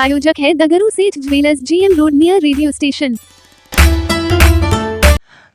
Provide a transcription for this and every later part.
प्रायोजक है दगरू सेठ jewellers, GM road near radio station.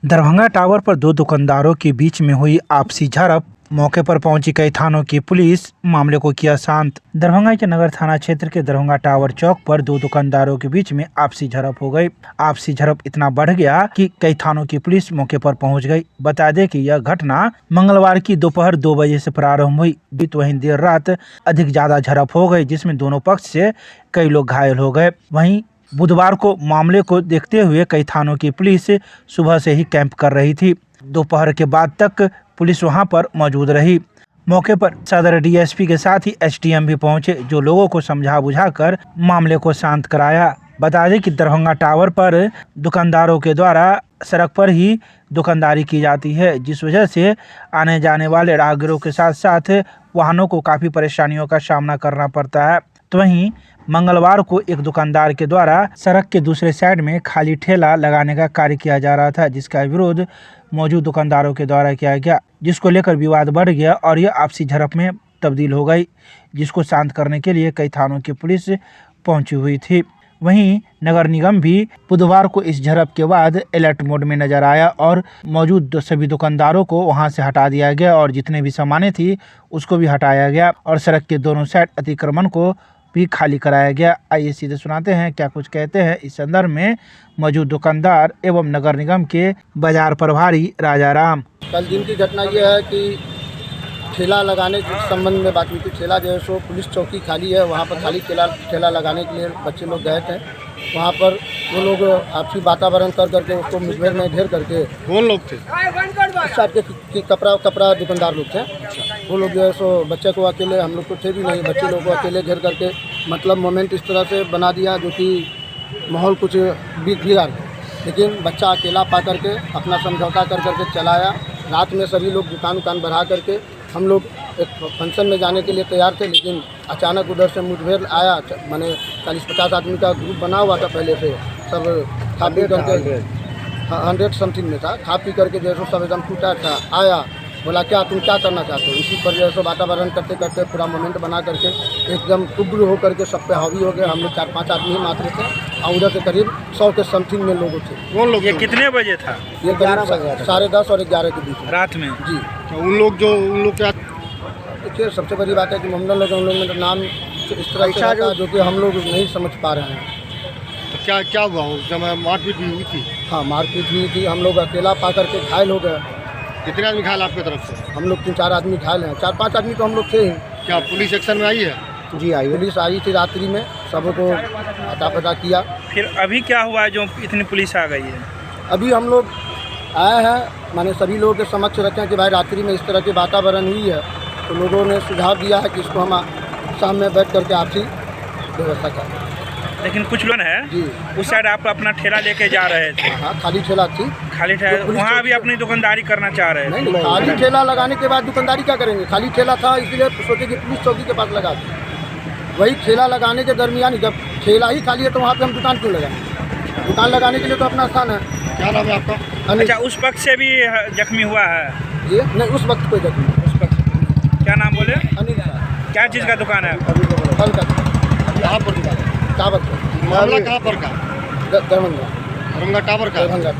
Darbhanga tower पर दो दुकानदारों के बीच में हुई आपसी झड़प। मौके पर पहुंची कई थानों की पुलिस, मामले को किया शांत। दरभंगा के नगर थाना क्षेत्र के दरभंगा टावर चौक पर दो दुकानदारों के बीच में आपसी झड़प हो गई। आपसी झड़प इतना बढ़ गया कि कई थानों की पुलिस मौके पर पहुंच गई। बता दें कि यह घटना मंगलवार की दोपहर 2 बजे से प्रारंभ हुई। वहीं देर रात अधिक ज्यादा झड़प हो गई, जिसमें दोनों पक्ष से कई लोग घायल हो गए। वहीं बुधवार को मामले को देखते हुए कई थानों की पुलिस सुबह से ही कैंप कर रही थी। दोपहर के बाद तक पुलिस वहां पर मौजूद रही। मौके पर सदर डीएसपी के साथ ही एसडीएम भी पहुंचे, जो लोगों को समझा बुझाकर मामले को शांत कराया। बता दें कि दरभंगा टावर पर दुकानदारों के द्वारा सड़क पर ही दुकानदारी की जाती है, जिस वजह से आने जाने वाले राहगीरों के साथ साथ वाहनों को काफ़ी परेशानियों का सामना करना पड़ता है। तो वहीं मंगलवार को एक दुकानदार के द्वारा सड़क के दूसरे साइड में खाली ठेला लगाने का कार्य किया जा रहा था, जिसका विरोध मौजूद दुकानदारों के द्वारा किया गया, जिसको लेकर विवाद बढ़ गया और यह आपसी झड़प में तब्दील हो गई, जिसको शांत करने के लिए कई थानों की पुलिस पहुंची हुई थी। वहीं नगर निगम भी बुधवार को इस झड़प के बाद अलर्ट मोड में नजर आया और मौजूद सभी दुकानदारों को वहां से हटा दिया गया और जितने भी सामानें थी उसको भी हटाया गया और सड़क के दोनों साइड अतिक्रमण को भी खाली कराया गया। आइए सीधे सुनाते हैं क्या कुछ कहते हैं इस संदर्भ में मौजूद दुकानदार एवं नगर निगम के बाजार प्रभारी राजा राम। कल दिन की घटना यह है कि ठेला लगाने के संबंध में बात हुई थी। ठेला जो है सो पुलिस चौकी खाली है, वहाँ पर खाली ठेला लगाने के लिए बच्चे लोग गए थे। वहाँ पर वो लोग आपसी वातावरण कर करके उसको मुठभेड़ में घेर करके। कौन लोग थे? इस टाइप के कपड़ा दुकानदार लोग थे। वो लोग जो है सो बच्चे को अकेले, हम लोग तो थे भी नहीं, बच्चे लोग को अकेले घेर करके मतलब मोमेंट इस तरह से बना दिया जो कि माहौल कुछ बिगड़। लेकिन बच्चा अकेला पा करके अपना समझौता कर करके चलाया। रात में सभी लोग दुकान बढ़ा करके हम लोग एक फंक्शन में जाने के लिए तैयार थे, लेकिन अचानक उधर से मुठभेड़ आया। मैंने 40-50 आदमी का ग्रुप बना हुआ था पहले से, सब खा पी करके 100 समथिंग में था। खा पी करके जैसे सब एकदम टूटा था, आया बोला क्या तुम क्या करना चाहते हो। इसी पर जैसे वातावरण करते करते पूरा मोमेंट बना करके एकदम उग्र होकर के सब पे हावी हो गए। हम लोग 4-5 आदमी मात्र थे और उधर से करीब 100 के समथिंग में लोग थे। कौन लोग? ये कितने बजे था? ये 10:30 और 11 के बीच रात में जी। तो उन लोग क्या? देखिए सबसे बड़ी बात है कि मोहम्मद लोग, उन लोगों में नाम इस तरह से था जो कि हम लोग नहीं समझ पा रहे हैं। तो क्या हुआ उस समय? मारपीट भी हुई थी? हाँ, मारपीट हुई थी। हम लोग अकेला पा करके घायल हो गए। कितने आदमी घायल आपकी तरफ से? हम लोग 3-4 आदमी घायल हैं। 4-5 आदमी तो हम लोग थे ही। क्या पुलिस एक्शन में आई है? जी आई, पुलिस आई थी रात्रि में, सबको हटा किया। फिर अभी क्या हुआ जो इतनी पुलिस आ गई है? अभी हम लोग आए हैं, मैंने सभी लोगों के समक्ष रखे कि भाई रात्रि में इस तरह की वातावरण हुई है, तो लोगों ने सुझाव दिया है कि इसको हम सामने बैठ करके आपसी व्यवस्था करें। लेकिन कुछ लोग है जी उस साइड आप अपना ठेला लेके जा रहे थे। हाँ, खाली ठेला थी। खाली ठेला वहाँ भी अपनी दुकानदारी करना चाह रहे थे? नहीं, खाली ठेला लगाने के बाद दुकानदारी क्या करेंगे? खाली ठेला था इसलिए सोचे कि पुलिस चौकी के पास लगा दें। वही ठेला लगाने के दरमियान जब ठेला ही खाली है तो वहाँ पे हम दुकान क्यों लगाएं? दुकान लगाने के लिए तो अपना स्थान है। क्या नाम है आपका? अच्छा, उस पक्ष से भी जख्मी हुआ है? जी नहीं, उस वक्त कोई जख्मी नहीं। उस पक्ष क्या नाम बोले? अनिल साहब। क्या चीज़ का दुकान है? फल का कहाँ पर दुकान? टावर का। मामला कहाँ पर का? दरभंगा टावर का? दरभंगा।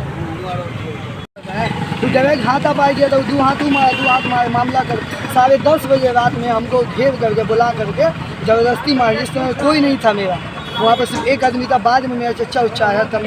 तो जगह हाथा पाई गया तो दो हाथ मार मामला कर 10:30 बजे रात में हमको घेर करके बुला करके ज़बरदस्ती मारी। इस समय कोई नहीं था मेरा, वहाँ पर सिर्फ एक आदमी था। बाद में मेरा चच्चा उच्चा आया तब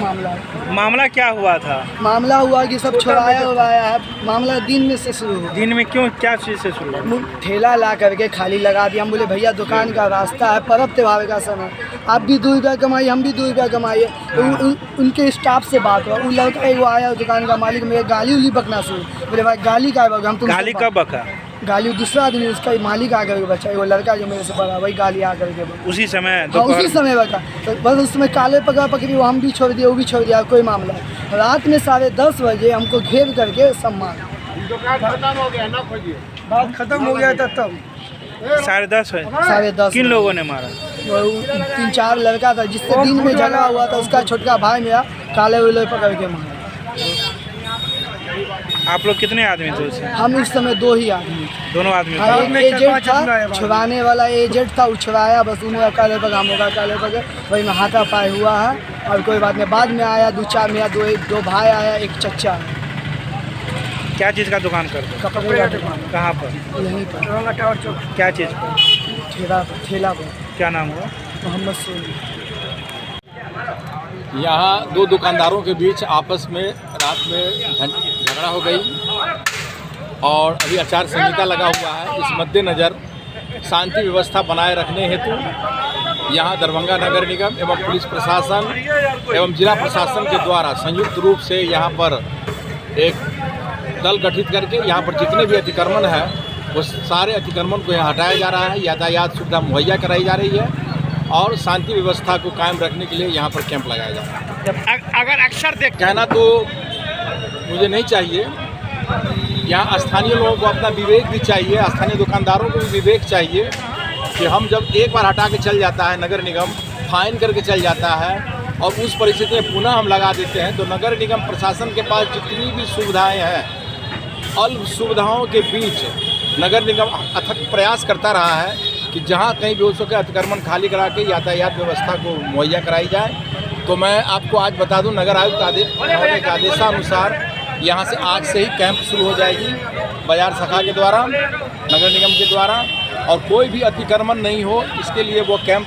मामला क्या हुआ था? मामला हुआ कि सब छुड़ाया उड़ाया है। मामला दिन में से शुरू हुआ। दिन में क्यों, क्या चीज़ से शुरू हुआ? ठेला ला करके खाली लगा दिया। हम बोले भैया दुकान का रास्ता है, पर्व त्योहार का समय, आप भी 2 रुपया कमाइए, हम भी 2 रुपया कमाइए। तो उनके स्टाफ से बात हुआ। उन लड़का एगो आया दुकान का मालिक, मेरे गाली उली बकना शुरू। बोले भाई गाली का हम तुम गाली कब बका? गाली दूसरा आदमी, उसका मालिक आकर के बचा, वो लड़का जो मेरे से पढ़ा वही गाली आकर के उसी समय? हाँ, उसी समय बचा। तो बस उस समय काले पकड़ी, वो हम भी छोड़ दिए, वो भी छोड़ दिया, कोई मामला। रात में 10:30 बजे हमको घेर करके सम्मान। खत्म हो गया ना, खोजिए। बात खत्म हो गया था तब 10:30 बजे? 10:30। किन लोगों ने मारा? 3-4 लड़का था जिससे दिन में झगड़ा हुआ था, उसका छोटका भाई मेरा काले वाले पकड़ के मारा। आप लोग कितने आदमी थे उसमें? हम इस समय 2 ही आदमी थे। दोनों आदमी हाँ, थे। एक एजेंट था, छुड़ाने वाला एजेंट था, वो छुड़ाया बस उन्हें अकाले पर हम होगा अकाले पर वही में हाथापाई हुआ है और कोई बात नहीं। बाद में आया 2-4 में 2 भाई आया, एक चच्चा है। क्या चीज़ का दुकान करते हो? कपड़े का दुकान कहाँ पर? यहीं पर क्या चीज़ पर? ठेला पर। क्या नाम हुआ? मोहम्मद सोनी। यहाँ 2 दुकानदारों के बीच आपस में रात में झगड़ा हो गई और अभी आचार संहिता लगा हुआ है। इस मद्देनज़र शांति व्यवस्था बनाए रखने हेतु यहाँ दरभंगा नगर निगम एवं पुलिस प्रशासन एवं जिला प्रशासन के द्वारा संयुक्त रूप से यहाँ पर एक दल गठित करके यहाँ पर जितने भी अतिक्रमण है वो सारे अतिक्रमण को यहाँ हटाया जा रहा है। यातायात सुविधा मुहैया कराई जा रही है और शांति व्यवस्था को कायम रखने के लिए यहाँ पर कैंप लगाया जा रहा है। अगर अक्सर कहना तो मुझे नहीं चाहिए, यहाँ स्थानीय लोगों को अपना विवेक भी चाहिए, स्थानीय दुकानदारों को भी विवेक चाहिए कि हम जब एक बार हटा के चल जाता है नगर निगम, फाइन करके चल जाता है और उस परिस्थिति में पुनः हम लगा देते हैं तो नगर निगम प्रशासन के पास जितनी भी सुविधाएँ हैं, अल्प सुविधाओं के बीच नगर निगम अथक प्रयास करता रहा है कि जहाँ कहीं भी हो सके अतिक्रमण खाली करा के यातायात व्यवस्था को मुहैया कराई जाए। तो मैं आपको आज बता दूं, नगर आयुक्त के आदेशानुसार यहाँ से आज से ही कैंप शुरू हो जाएगी बाजार शाखा के द्वारा, नगर निगम के द्वारा, और कोई भी अतिक्रमण नहीं हो इसके लिए वो कैंप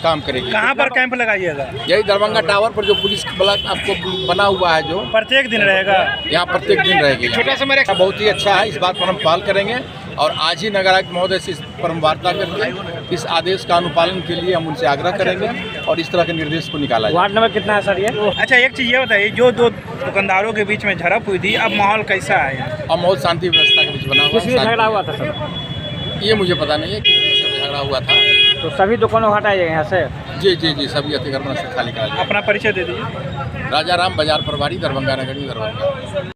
काम करेगी। कहाँ पर कैंप लगाइएगा? यही दरभंगा टावर पर जो पुलिस ब्लॉक आपको बना हुआ है, जो प्रत्येक दिन रहेगा? यहाँ प्रत्येक दिन रहेगी। छोटा सा मेरा बहुत ही अच्छा है, इस बात पर हम पहल करेंगे और आज ही नगर आयुक्त महोदय से इस पर हम वार्ता करके इस आदेश का अनुपालन के लिए हम उनसे आग्रह करेंगे और इस तरह के निर्देश को निकाला जाए। वार्ड नंबर कितना है सर ये? अच्छा, एक चीज़ ये बताइए, जो 2 दुकानदारों के बीच में झड़प हुई थी, अब माहौल कैसा है? अब माहौल शांति व्यवस्था के बीच बना हुआ है। झगड़ा हुआ था सर? ये मुझे पता नहीं है कि झगड़ा हुआ था। तो सभी दुकानों हटाए यहाँ से? जी सभी अतिक्रमण से खाली करा जाए। अपना परिचय दे दीजिए। राजा राम, बाजार प्रभारी, दरभंगा नगर, दरभंगा।